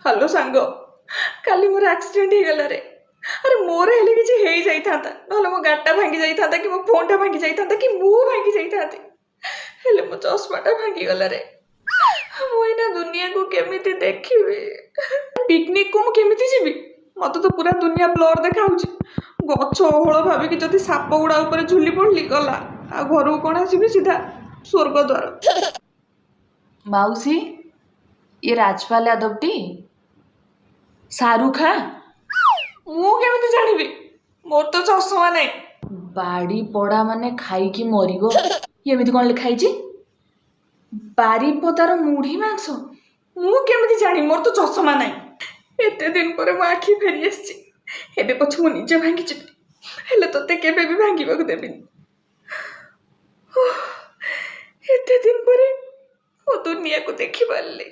Hello सांग काली मोर accident हो गला रे। अरे मोर हेले किछि हेई जाइथांता नहले मो गाटा भांगी जाइथांता कि मो फोनटा भांगी जाइथांता कि मु भांगी जाइथांती हेले मो चश्माटा भांगी गला रे। मु एना दुनिया को केमिति देखिबी पिकनिक को मु केमिति जीबी मते तो पूरा दुनिया ब्लर देखाउची गछ ओहळ भाबी कि जदि साप गुडा ऊपर झुली पड़ली गला आ घरु कोन आसीबी सीधा स्वर्ग द्वार। माउसी ये राजपाल यादव टी शाहरुख खां मु केमिति जानिबी मोर तो चश्मा नै। बाड़ी पड़ा माने खाई की मरिगो एमिति कोन लिखाई छी बारीपदार मुढ़ी मांस मु केमिति जानी मोर तो चश्मा नै। एते दिन पर मो आखि फेरी आसी एबे पछ मु निजे भांगी जिबी हेले तोते केबे भी भांगीबा को देबिनी। एते दिन पर ओ दुनिया को देखि पारली।